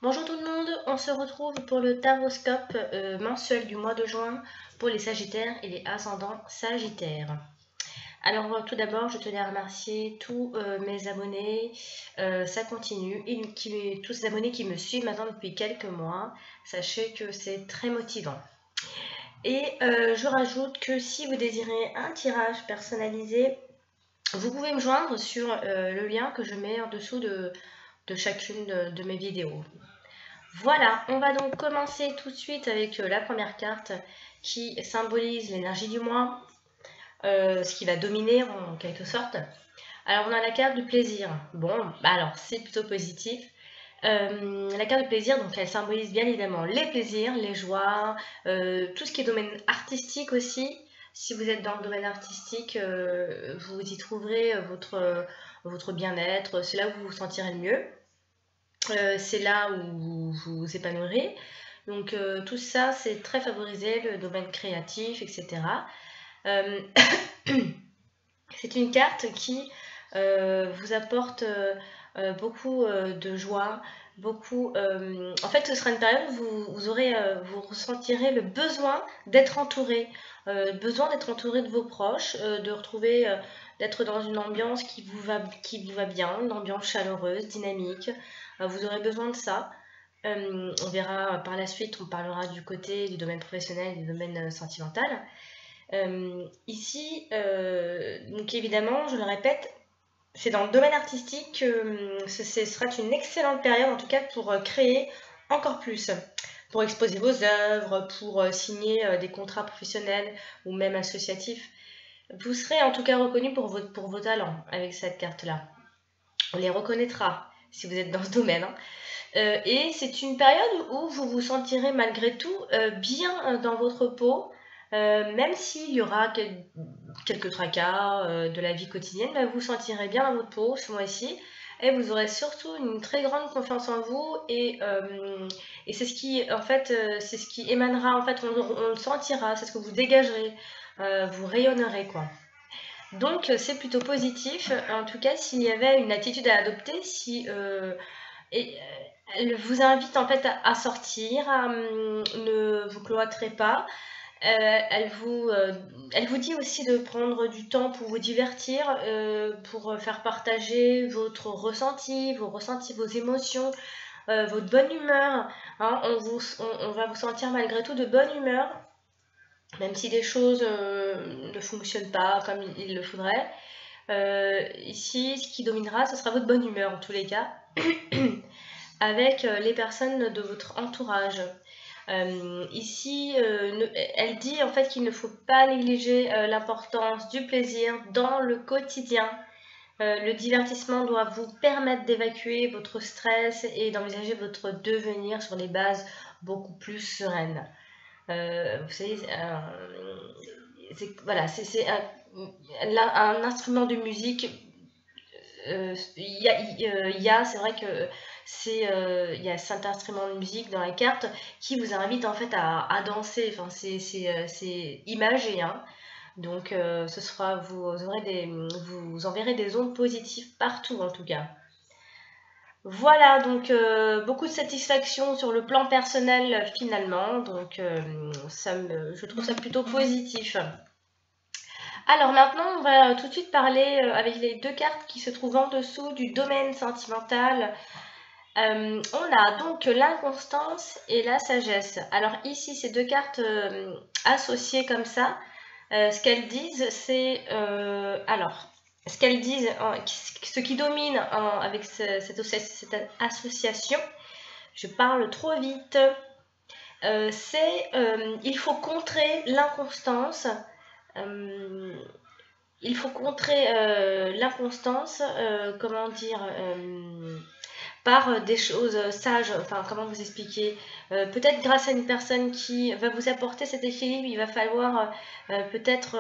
Bonjour tout le monde, on se retrouve pour le taroscope mensuel du mois de juin pour les Sagittaires et les ascendants Sagittaires. Alors tout d'abord, je tenais à remercier tous mes abonnés, ça continue, et tous ces abonnés qui me suivent maintenant depuis quelques mois, sachez que c'est très motivant. Et je rajoute que si vous désirez un tirage personnalisé, vous pouvez me joindre sur le lien que je mets en dessous de chacune de mes vidéos. Voilà, on va donc commencer tout de suite avec la première carte qui symbolise l'énergie du mois, ce qui va dominer en quelque sorte. Alors on a la carte du plaisir. Bon, bah alors c'est plutôt positif. La carte du plaisir, donc elle symbolise bien évidemment les plaisirs, les joies, tout ce qui est domaine artistique aussi. Si vous êtes dans le domaine artistique, vous y trouverez votre bien-être, c'est là où vous vous sentirez le mieux. C'est là où vous vous épanouirez. Donc tout ça, c'est très favorisé, le domaine créatif, etc. Euh, c'est une carte qui vous apporte beaucoup de joie, beaucoup... en fait, ce sera une période où vous ressentirez le besoin d'être entouré, de vos proches, de retrouver, d'être dans une ambiance qui vous va bien, une ambiance chaleureuse, dynamique. Vous aurez besoin de ça. On verra par la suite, on parlera du côté du domaine professionnel, du domaine sentimental. Ici, donc évidemment, je le répète, c'est dans le domaine artistique que ce sera une excellente période, en tout cas pour créer encore plus, pour exposer vos œuvres, pour signer des contrats professionnels ou même associatifs. Vous serez en tout cas reconnu pour vos talents avec cette carte-là. On les reconnaîtra si vous êtes dans ce domaine. Hein. Et c'est une période où vous vous sentirez malgré tout bien dans votre peau, même s'il y aura quelques tracas de la vie quotidienne, bah, vous vous sentirez bien dans votre peau ce mois-ci. Et vous aurez surtout une très grande confiance en vous et c'est ce qui en fait c'est ce qui émanera en fait on le sentira, c'est ce que vous dégagerez, vous rayonnerez quoi. Donc c'est plutôt positif. En tout cas, s'il y avait une attitude à adopter, si elle vous invite en fait à sortir, ne vous cloîtrez pas. Elle vous dit aussi de prendre du temps pour vous divertir, pour faire partager votre ressenti, vos ressentis, vos émotions, votre bonne humeur. Hein, on va vous sentir malgré tout de bonne humeur, même si des choses ne fonctionnent pas comme il le faudrait. Ici, ce qui dominera, ce sera votre bonne humeur en tous les cas, avec les personnes de votre entourage. Ici, elle dit en fait qu'il ne faut pas négliger l'importance du plaisir dans le quotidien. Le divertissement doit vous permettre d'évacuer votre stress et d'envisager votre devenir sur des bases beaucoup plus sereines. Vous savez, voilà, c'est un instrument de musique. C'est vrai que il y a cet instrument de musique dans la carte qui vous invite en fait à danser. Enfin, c'est imagé, hein. Donc, vous enverrez des ondes positives partout en tout cas. Voilà, donc beaucoup de satisfaction sur le plan personnel finalement. Donc, je trouve ça plutôt positif. Alors maintenant, on va tout de suite parler avec les deux cartes qui se trouvent en dessous du domaine sentimental. On a donc l'inconstance et la sagesse. Alors ici, ces deux cartes associées comme ça, ce qu'elles disent, c'est... ce qu'elles disent, ce qui domine avec cette association, je parle trop vite, c'est il faut contrer l'inconstance. Il faut contrer l'inconstance, comment dire, par des choses sages, enfin comment vous expliquer, peut-être grâce à une personne qui va vous apporter cet équilibre, il va falloir peut-être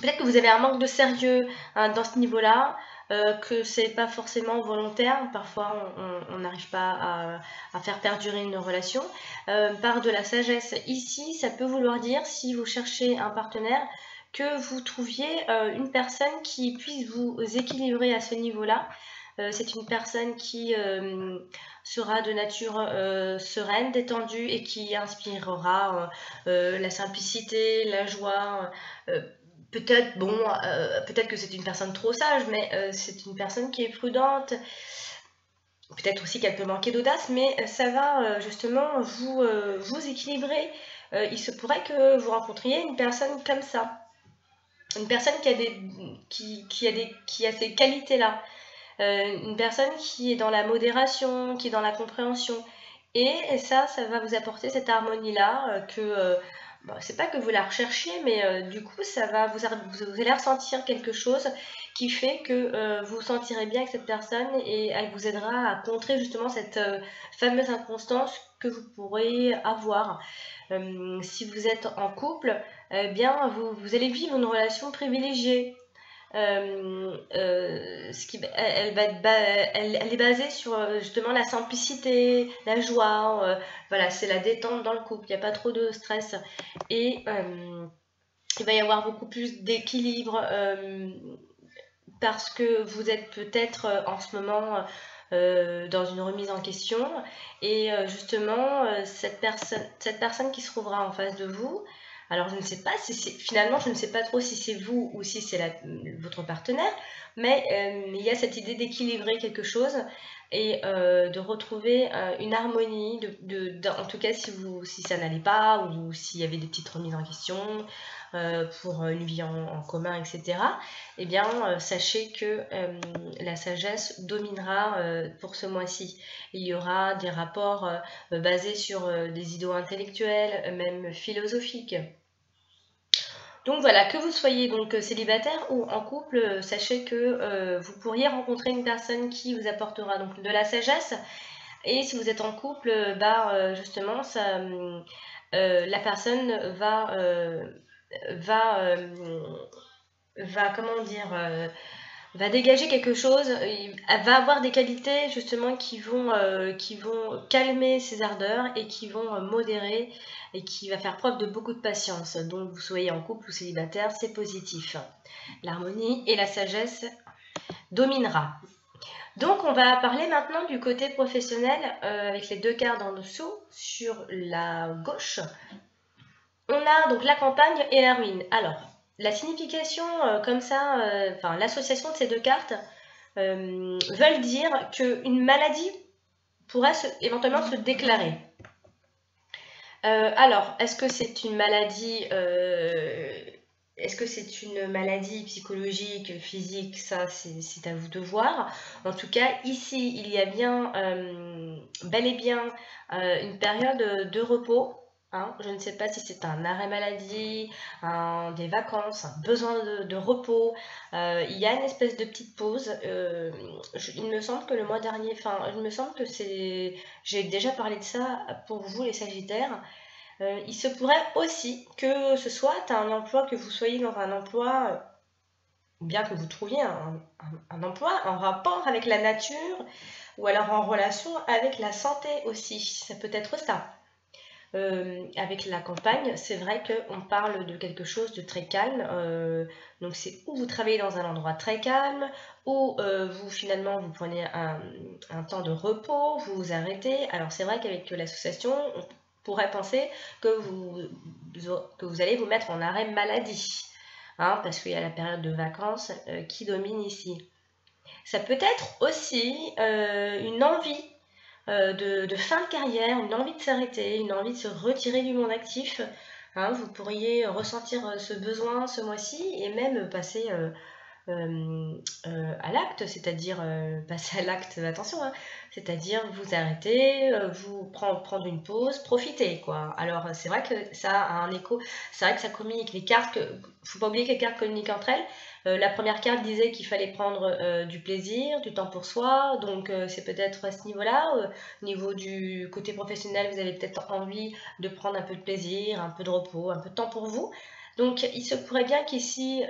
que vous avez un manque de sérieux hein, dans ce niveau-là, que c'est pas forcément volontaire, parfois on n'arrive pas à faire perdurer une relation, par de la sagesse. Ici, ça peut vouloir dire, si vous cherchez un partenaire, que vous trouviez une personne qui puisse vous équilibrer à ce niveau-là. C'est une personne qui sera de nature sereine, détendue et qui inspirera la simplicité, la joie. Peut-être peut-être que c'est une personne trop sage, mais c'est une personne qui est prudente. Peut-être aussi qu'elle peut manquer d'audace, mais ça va justement vous équilibrer. Il se pourrait que vous rencontriez une personne comme ça. Une personne qui a ces qualités-là. Une personne qui est dans la modération, qui est dans la compréhension. Et ça va vous apporter cette harmonie-là c'est pas que vous la recherchiez, mais du coup, vous allez ressentir quelque chose qui fait que vous vous sentirez bien avec cette personne et elle vous aidera à contrer justement cette fameuse inconstance que vous pourrez avoir. Si vous êtes en couple, eh bien, vous allez vivre une relation privilégiée. Elle est basée sur justement la simplicité, la joie, voilà, c'est la détente dans le couple, il n'y a pas trop de stress et il va y avoir beaucoup plus d'équilibre parce que vous êtes peut-être en ce moment dans une remise en question et justement cette personne qui se trouvera en face de vous. Alors je ne sais pas si finalement je ne sais pas trop si c'est vous ou si c'est votre partenaire, mais il y a cette idée d'équilibrer quelque chose et de retrouver une harmonie, en tout cas si ça n'allait pas ou s'il y avait des petites remises en question pour une vie en commun, etc. Eh bien sachez que la sagesse dominera pour ce mois-ci. Il y aura des rapports basés sur des idéaux intellectuels, même philosophiques. Donc voilà, que vous soyez donc célibataire ou en couple, sachez que vous pourriez rencontrer une personne qui vous apportera donc de la sagesse. Et si vous êtes en couple, justement, la personne va dégager quelque chose, elle va avoir des qualités justement qui vont calmer ses ardeurs et qui vont modérer et qui va faire preuve de beaucoup de patience. Donc vous soyez en couple ou célibataire, c'est positif. L'harmonie et la sagesse dominera. Donc on va parler maintenant du côté professionnel avec les deux cartes en dessous. Sur la gauche, on a donc la campagne et la ruine. Alors, la signification comme ça, l'association de ces deux cartes veulent dire qu'une maladie pourrait éventuellement se déclarer. Alors, est-ce que c'est une maladie psychologique, physique? Ça, c'est à vous de voir. En tout cas, ici, il y a bien, bel et bien, une période de repos. Hein. Je ne sais pas si c'est un arrêt maladie, des vacances, un besoin de repos. Il y a une espèce de petite pause. Il me semble que le mois dernier, il me semble que j'ai déjà parlé de ça pour vous, les Sagittaires. Il se pourrait aussi que ce soit un emploi, que vous soyez dans un emploi, bien que vous trouviez un emploi en rapport avec la nature ou alors en relation avec la santé aussi. Ça peut être ça. Avec la campagne, c'est vrai qu'on parle de quelque chose de très calme. Donc c'est où vous travaillez dans un endroit très calme, ou finalement vous prenez un temps de repos, vous vous arrêtez. Alors c'est vrai qu'avec l'association, on pourrait penser que vous allez vous mettre en arrêt maladie, hein, parce qu'il y a la période de vacances qui domine ici. Ça peut être aussi une envie de fin de carrière, une envie de s'arrêter, une envie de se retirer du monde actif. Hein, vous pourriez ressentir ce besoin ce mois-ci et même passer à l'acte, c'est-à-dire passer à l'acte, attention, hein, c'est-à-dire vous arrêter, vous prendre une pause, profiter quoi. Alors c'est vrai que ça a un écho, c'est vrai que ça communique, les cartes, faut pas oublier que les cartes communiquent entre elles. La première carte disait qu'il fallait prendre du plaisir, du temps pour soi, donc c'est peut-être à ce niveau-là, au niveau du côté professionnel, vous avez peut-être envie de prendre un peu de plaisir, un peu de repos, un peu de temps pour vous. Donc il se pourrait bien qu'ici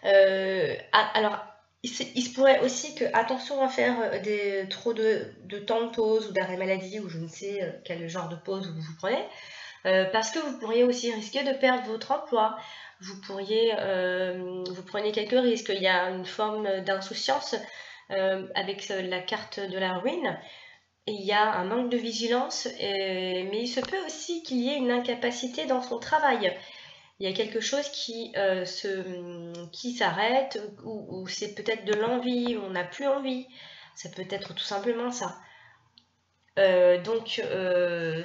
alors, il se pourrait aussi que, attention à faire trop de temps de pause ou d'arrêt maladie ou je ne sais quel genre de pause vous prenez, parce que vous pourriez aussi risquer de perdre votre emploi. Vous prenez quelques risques. Il y a une forme d'insouciance avec la carte de la ruine. Et il y a un manque de vigilance, mais il se peut aussi qu'il y ait une incapacité dans son travail. Il y a quelque chose qui s'arrête, ou c'est peut-être de l'envie, on n'a plus envie. Ça peut être tout simplement ça. Donc,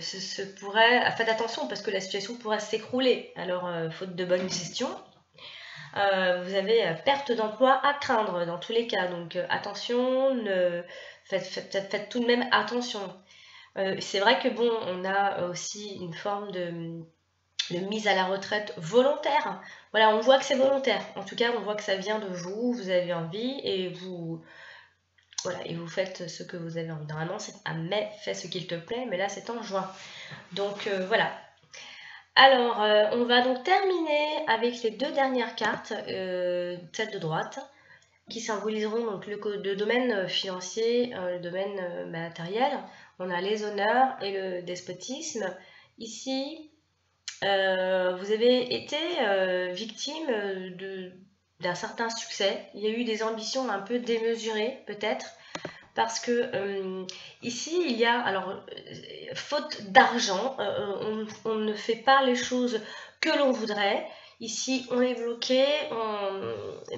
faites attention parce que la situation pourrait s'écrouler. Alors, faute de bonne gestion, vous avez perte d'emploi à craindre dans tous les cas. Donc, attention, faites tout de même attention. C'est vrai que bon, on a aussi une forme de mise à la retraite volontaire. Voilà, on voit que c'est volontaire. En tout cas, on voit que ça vient de vous, vous avez envie et vous faites ce que vous avez envie. Normalement, c'est à mai, fais ce qu'il te plaît, mais là, c'est en juin. Donc, voilà. Alors, on va donc terminer avec les deux dernières cartes, celle de droite, qui symboliseront donc le domaine financier, le domaine matériel. On a les honneurs et le despotisme. Ici, vous avez été victime d'un certain succès. Il y a eu des ambitions un peu démesurées, peut-être, parce que ici, il y a, alors, faute d'argent, on ne fait pas les choses que l'on voudrait. Ici, on est bloqué,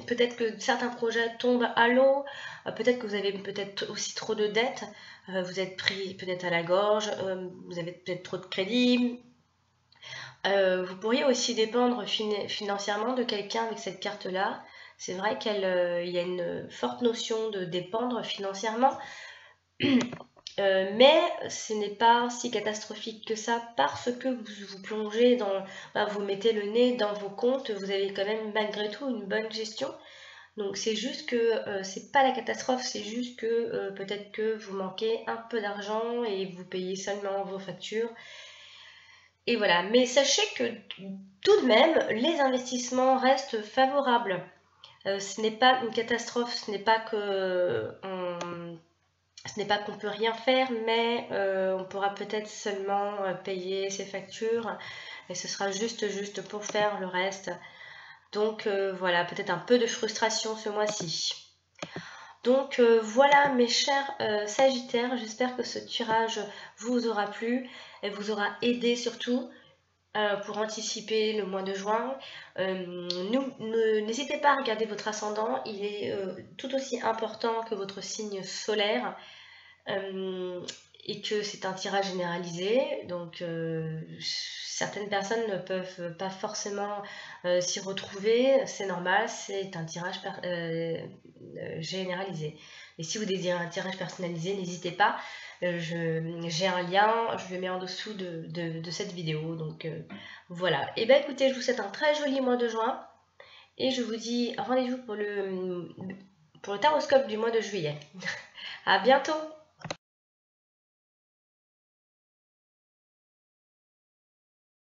peut-être que certains projets tombent à l'eau, peut-être que vous avez peut-être aussi trop de dettes, vous êtes pris peut-être à la gorge, vous avez peut-être trop de crédit. Vous pourriez aussi dépendre financièrement de quelqu'un avec cette carte-là. C'est vrai qu'il y a une forte notion de dépendre financièrement, mais ce n'est pas si catastrophique que ça parce que vous plongez dans, vous mettez le nez dans vos comptes, vous avez quand même malgré tout une bonne gestion. Donc c'est juste que c'est pas la catastrophe, c'est juste que peut-être que vous manquez un peu d'argent et vous payez seulement vos factures. Et voilà, mais sachez que tout de même, les investissements restent favorables. Ce n'est pas une catastrophe, ce n'est pas qu'on peut rien faire, mais on pourra peut-être seulement payer ses factures et ce sera juste pour faire le reste. Donc voilà, peut-être un peu de frustration ce mois-ci. Donc voilà mes chers Sagittaires, j'espère que ce tirage vous aura plu et vous aura aidé surtout pour anticiper le mois de juin. N'hésitez pas à regarder votre ascendant, il est tout aussi important que votre signe solaire et que c'est un tirage généralisé, donc certaines personnes ne peuvent pas forcément s'y retrouver, c'est normal, c'est un tirage généralisé. Et si vous désirez un tirage personnalisé, n'hésitez pas, j'ai un lien, je le mets en dessous de cette vidéo. Donc voilà. Et bien écoutez, je vous souhaite un très joli mois de juin et je vous dis rendez-vous pour le taroscope du mois de juillet. À bientôt!